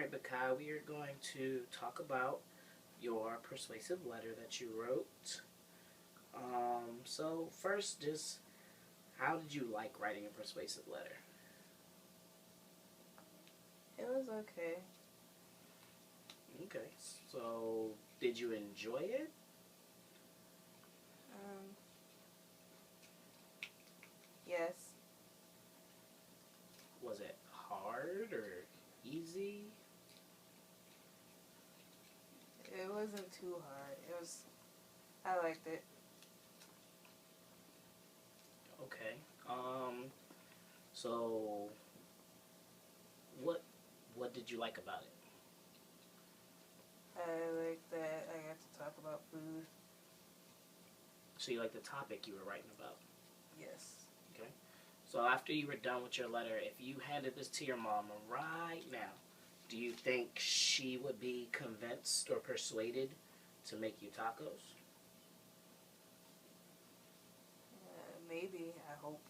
Alright, Bakai, we are going to talk about your persuasive letter that you wrote. So first, just how did you like writing a persuasive letter? It was okay. Okay, so did you enjoy it? Um, yes. Was it hard or easy? It wasn't too hard. I liked it. Okay. So what what did you like about it? I liked that I got to talk about food. So you like the topic you were writing about? Yes. Okay. So after you were done with your letter, if you handed this to your mom right now, do you think she would be convinced or persuaded to make you tacos? Maybe. I hope.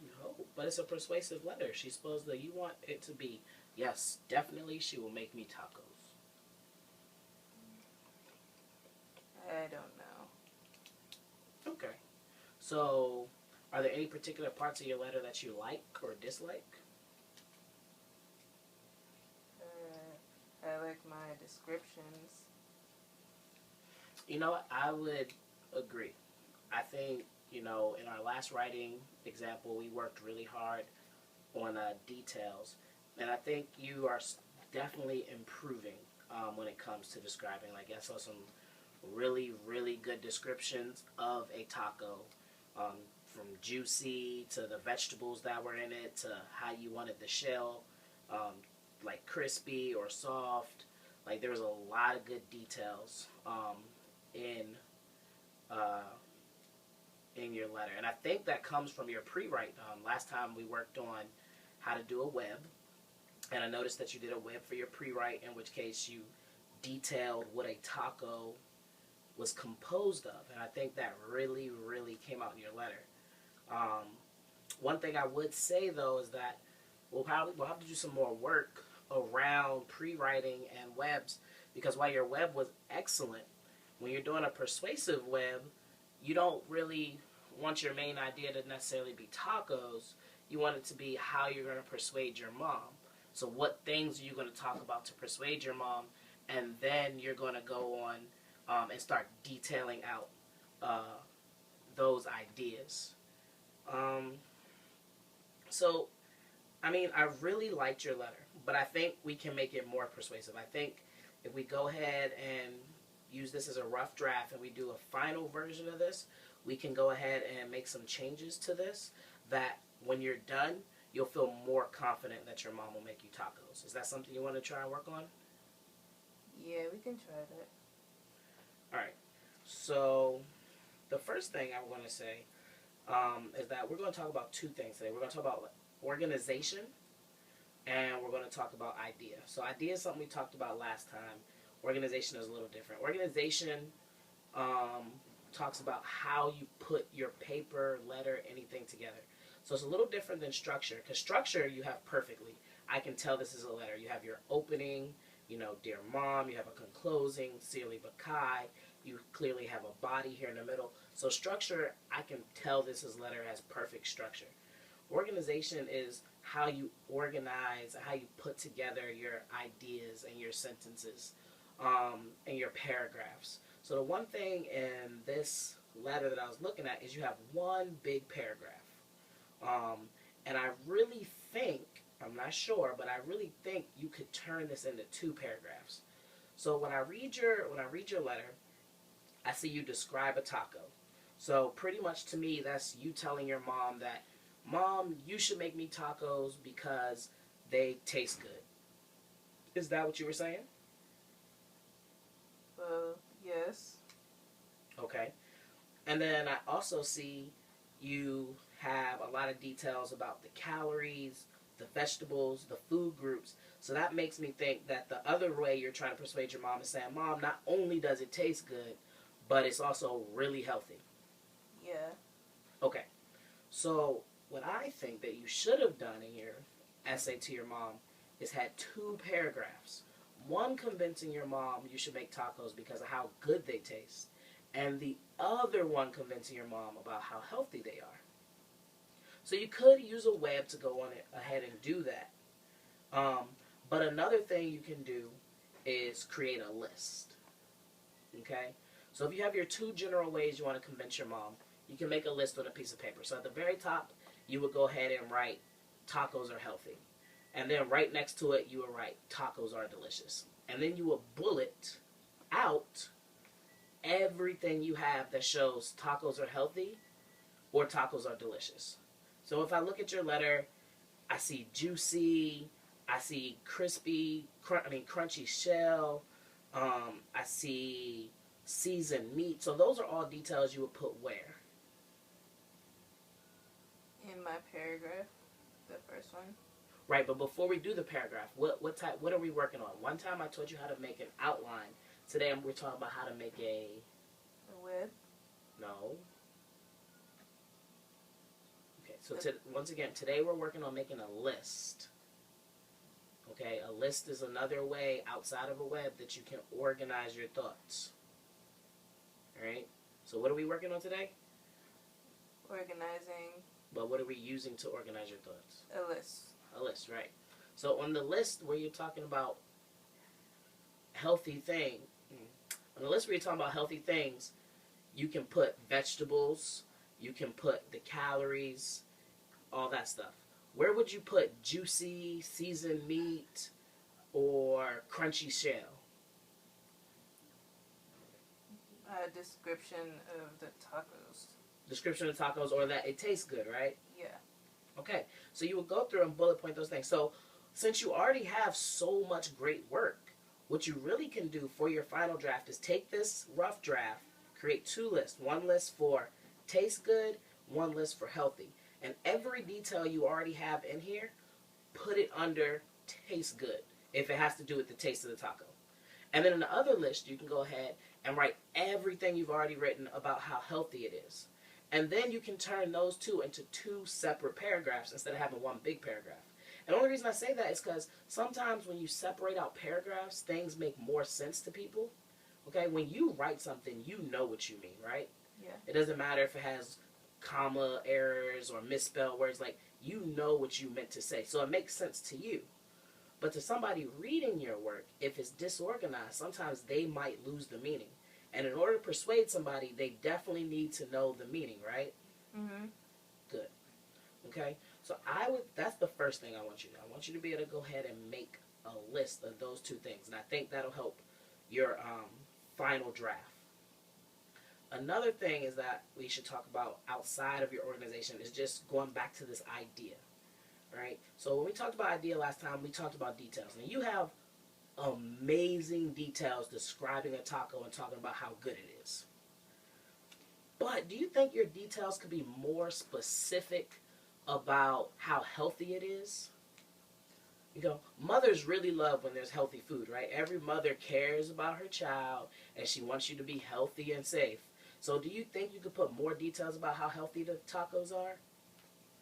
You hope. But it's a persuasive letter. She's supposed to, you want it to be, yes, definitely she will make me tacos. I don't know. Okay. So, are there any particular parts of your letter that you like or dislike? I like my descriptions. You know what? I would agree. I think, in our last writing example, we worked really hard on details. And I think you are definitely improving when it comes to describing. Like, I saw some really, really good descriptions of a taco, um, from juicy to the vegetables that were in it to how you wanted the shell, um, like crispy or soft. Like, there was a lot of good details in uh, in your letter, and I think that comes from your pre-write. Last time we worked on how to do a web, and I noticed that you did a web for your pre-write, in which case you detailed what a taco was composed of, and I think that really, really came out in your letter. Um, One thing I would say though is that we'll have to do some more work around pre-writing and webs, because while your web was excellent, when you're doing a persuasive web, you don't really want your main idea to necessarily be tacos. You want it to be how you're going to persuade your mom. So what things are you going to talk about to persuade your mom, and then you're going to go on and start detailing out uh, those ideas. Um, so, I mean, I really liked your letter, but I think we can make it more persuasive. I think if we go ahead and use this as a rough draft and we do a final version of this, we can go ahead and make some changes to this that when you're done, you'll feel more confident that your mom will make you tacos. Is that something you want to try and work on? Yeah, we can try that. All right. So the first thing I want to say is that we're going to talk about two things today. We're going to talk about organization, and we're going to talk about idea. So idea is something we talked about last time. Organization is a little different. Organization um, talks about how you put your paper, letter, anything together. So it's a little different than structure, because structure you have perfectly. I can tell this is a letter. You have your opening, dear mom. You have a closing, sincerely Bakai. You clearly have a body here in the middle. So structure, I can tell this is letter has perfect structure. Organization is how you organize, how you put together your ideas and your sentences and your paragraphs. So the one thing in this letter that I was looking at is you have one big paragraph. Um, and I really think, I'm not sure, but I really think you could turn this into two paragraphs. So when I read your letter, I see you describe a taco. So pretty much to me, that's you telling your mom that, Mom, you should make me tacos because they taste good. Is that what you were saying? Yes. Okay. And then I also see you have a lot of details about the calories, the vegetables, the food groups. So that makes me think that the other way you're trying to persuade your mom is saying, Mom, not only does it taste good, but it's also really healthy. Yeah. Okay. So what I think that you should have done in your essay to your mom It's had 2 paragraphs. One convincing your mom you should make tacos because of how good they taste, and the other one convincing your mom about how healthy they are. So you could use a web to go on it ahead and do that. But another thing you can do is create a list. Okay? So if you have your 2 general ways you want to convince your mom, you can make a list on a piece of paper. So at the very top, you would go ahead and write, tacos are healthy. And then right next to it, you would write, tacos are delicious. And then you would bullet out everything you have that shows tacos are healthy or tacos are delicious. So if I look at your letter, I see juicy, I see crunchy shell, I see seasoned meat. So those are all details you would put where? In my paragraph, the first one. Right, but before we do the paragraph, what are we working on? One time I told you how to make an outline. Today we're talking about how to make a web. No. Okay, so once again, today we're working on making a list. Okay, a list is another way outside of a web that you can organize your thoughts. Alright? So what are we working on today? Organizing. But what are we using to organize your thoughts? A list. A list, right. So on the list where you're talking about healthy things, on the list where you're talking about healthy things, you can put vegetables, you can put the calories, all that stuff. Where would you put juicy, seasoned meat, or crunchy shell? A description of the tacos. Description of tacos, or that it tastes good, right? Yeah. Okay, so you would go through and bullet point those things. So since you already have so much great work, what you really can do for your final draft is take this rough draft, create 2 lists. One list for taste good, one list for healthy. And every detail you already have in here, put it under taste good, if it has to do with the taste of the taco. And then in the other list, you can go ahead and write everything you've already written about how healthy it is. And then you can turn those 2 into 2 separate paragraphs instead of having one big paragraph. And the only reason I say that is because sometimes when you separate out paragraphs, things make more sense to people. Okay, when you write something, you know what you mean, right? Yeah. It doesn't matter if it has comma errors or misspelled words. Like, you know what you meant to say. So it makes sense to you. But to somebody reading your work, if it's disorganized, sometimes they might lose the meaning. And in order to persuade somebody, they definitely need to know the meaning, right? Mm-hmm. Good. Okay? So that's the first thing I want you to do. I want you to be able to go ahead and make a list of those 2 things. And I think that'll help your final draft. Another thing is that we should talk about outside of your organization is just going back to this idea. Right? So when we talked about idea last time, we talked about details. Now you have amazing details describing a taco and talking about how good it is. But do you think your details could be more specific about how healthy it is? You know, mothers really love when there's healthy food, right? Every mother cares about her child and she wants you to be healthy and safe. So do you think you could put more details about how healthy the tacos are?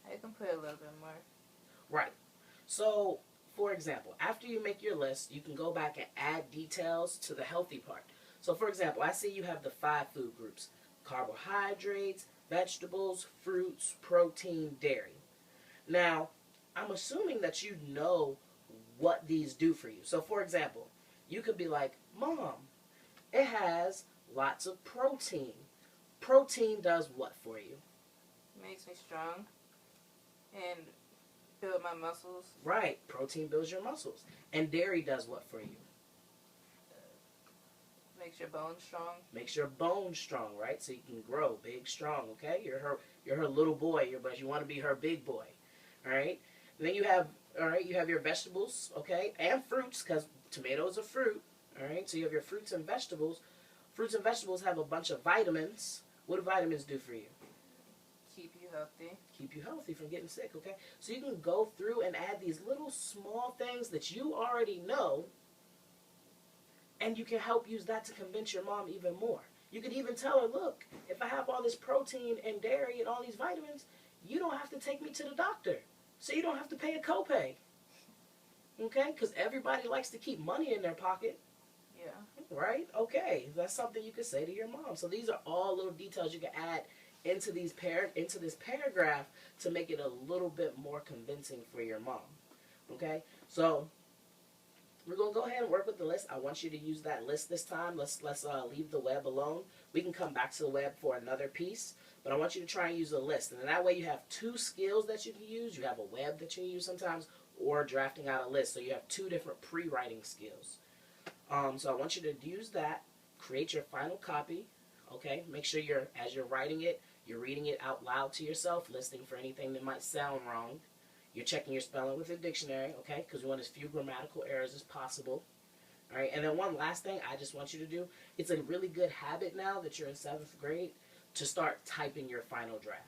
I can put a little bit more. Right. So, for example, after you make your list, you can go back and add details to the healthy part. So, for example, I see you have the 5 food groups: carbohydrates, vegetables, fruits, protein, dairy. Now, I'm assuming that you know what these do for you. So, for example, you could be like, Mom, it has lots of protein. Protein does what for you? Makes me strong and build my muscles. Right. Protein builds your muscles. And dairy does what for you? Makes your bones strong. Makes your bones strong, right? So you can grow big, strong, okay? You're her little boy, but you want to be her big boy, all right? And then you have your vegetables, okay? And fruits, because tomatoes are fruit, all right? So you have your fruits and vegetables. Fruits and vegetables have a bunch of vitamins. What do vitamins do for you? Keep you healthy. Keep you healthy from getting sick, okay? So you can go through and add these little small things that you already know, and you can help use that to convince your mom even more. You could even tell her, look, if I have all this protein and dairy and all these vitamins, you don't have to take me to the doctor. So you don't have to pay a copay. Okay, because everybody likes to keep money in their pocket. Yeah. Right? Okay, that's something you could say to your mom. So these are all little details you can add into into this paragraph to make it a little bit more convincing for your mom. Okay, so we're gonna go ahead and work with the list. I want you to use that list this time. Let's leave the web alone. We can come back to the web for another piece, but I want you to try and use a list, and then that way you have two skills that you can use. You have a web that you can use sometimes, or drafting out a list. So you have two different pre-writing skills. So I want you to use that. Create your final copy. Okay. Make sure as you're writing it, you're reading it out loud to yourself, listening for anything that might sound wrong. You're checking your spelling with a dictionary, okay? Because we want as few grammatical errors as possible. All right. And then one last thing I just want you to do. It's a really good habit now that you're in 7th grade to start typing your final draft.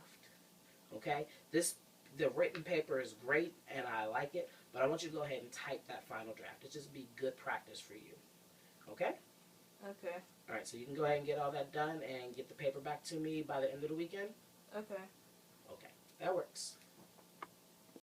Okay. The written paper is great and I like it, but I want you to go ahead and type that final draft. It just be good practice for you. Okay? Okay. All right, so you can go ahead and get all that done and get the paper back to me by the end of the weekend? Okay. Okay, that works.